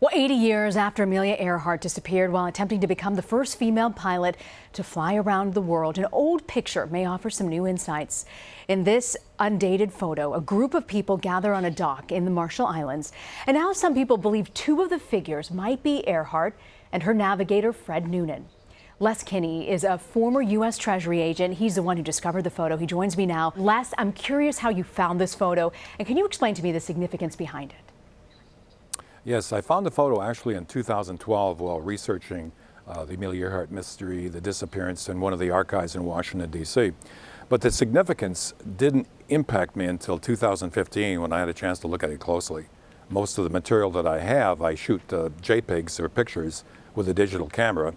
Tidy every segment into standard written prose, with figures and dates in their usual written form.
Well, 80 years after Amelia Earhart disappeared while attempting to become the first female pilot to fly around the world, an old picture may offer some new insights. In this undated photo, a group of people gather on a dock in the Marshall Islands. And now some people believe two of the figures might be Earhart and her navigator, Fred Noonan. Les Kinney is a former U.S. Treasury agent. He's the one who discovered the photo. He joins me now. Les, I'm curious how you found this photo, and can you explain to me the significance behind it? Yes, I found the photo actually in 2012 while researching the Amelia Earhart mystery, the disappearance, in one of the archives in Washington, D.C. But the significance didn't impact me until 2015 when I had a chance to look at it closely. Most of the material that I have, I shoot JPEGs or pictures with a digital camera,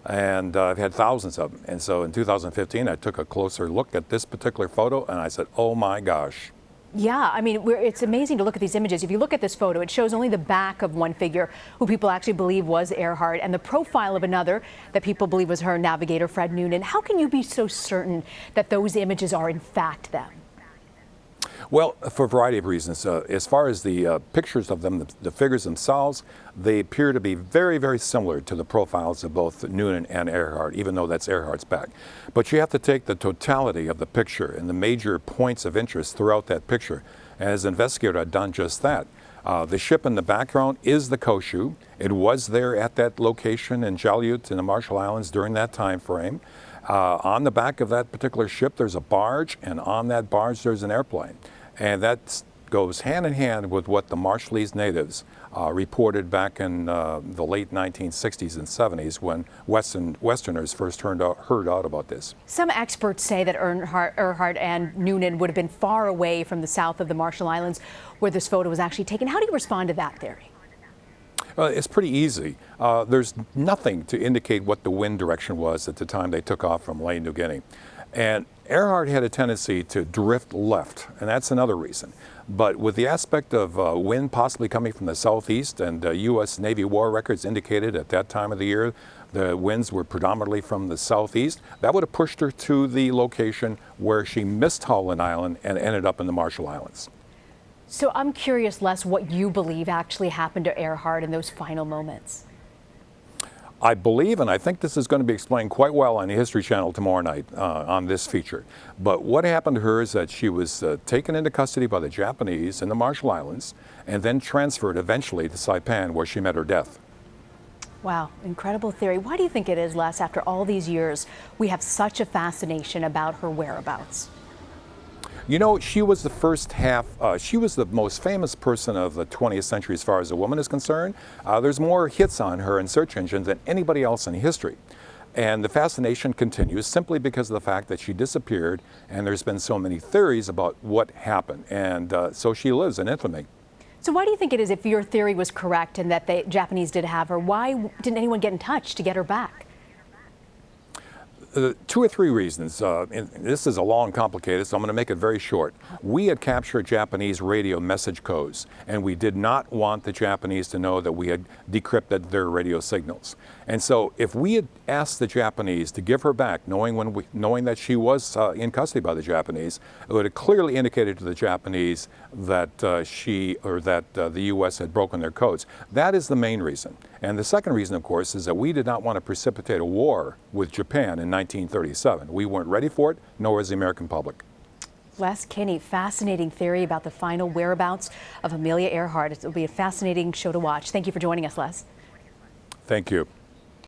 and I've had thousands of them. And so in 2015, I took a closer look at this particular photo, and I said, oh my gosh. Yeah, I mean, it's amazing to look at these images. If you look at this photo, it shows only the back of one figure who people actually believe was Earhart and the profile of another that people believe was her navigator, Fred Noonan. How can you be so certain that those images are in fact them? Well, for a variety of reasons. As far as the pictures of them, the figures themselves, they appear to be very, very similar to the profiles of both Noonan and Earhart, even though that's Earhart's back. But you have to take the totality of the picture and the major points of interest throughout that picture. And as an investigator, I've done just that. The ship in the background is the Koshu. It was there at that location in Jalute in the Marshall Islands during that time frame. On the back of that particular ship, there's a barge, and on that barge, there's an airplane. And that goes hand in hand with what the Marshallese natives reported back in the late 1960s and 70s when Westerners first heard out about this. Some experts say that Earhart and Noonan would have been far away from the south of the Marshall Islands where this photo was actually taken. How do you respond to that theory? It's pretty easy. There's nothing to indicate what the wind direction was at the time they took off from New Guinea. And Earhart had a tendency to drift left, and that's another reason. But with the aspect of wind possibly coming from the southeast, and U.S. Navy war records indicated at that time of the year the winds were predominantly from the southeast, that would have pushed her to the location where she missed Howland Island and ended up in the Marshall Islands. So I'm curious, Les, what you believe actually happened to Earhart in those final moments. I believe, and I think this is going to be explained quite well on the History Channel tomorrow night on this feature. But what happened to her is that she was taken into custody by the Japanese in the Marshall Islands and then transferred eventually to Saipan, where she met her death. Wow, incredible theory. Why do you think it is, Les, after all these years, we have such a fascination about her whereabouts? You know, she was she was the most famous person of the 20th century as far as a woman is concerned. There's more hits on her in search engines than anybody else in history. And the fascination continues simply because of the fact that she disappeared, and there's been so many theories about what happened. And so she lives in infamy. So why do you think it is, if your theory was correct and that the Japanese did have her, why didn't anyone get in touch to get her back? Two or three reasons. And this is a long, complicated, so I'm going to make it very short. We had captured Japanese radio message codes, and we did not want the Japanese to know that we had decrypted their radio signals. And so if we had asked the Japanese to give her back, knowing that she was in custody by the Japanese, it would have clearly indicated to the Japanese that the U.S. had broken their codes. That is the main reason. And the second reason, of course, is that we did not want to precipitate a war with Japan in 1937. We weren't ready for it, nor was the American public. Les Kinney, fascinating theory about the final whereabouts of Amelia Earhart. It'll be a fascinating show to watch. Thank you for joining us, Les. Thank you.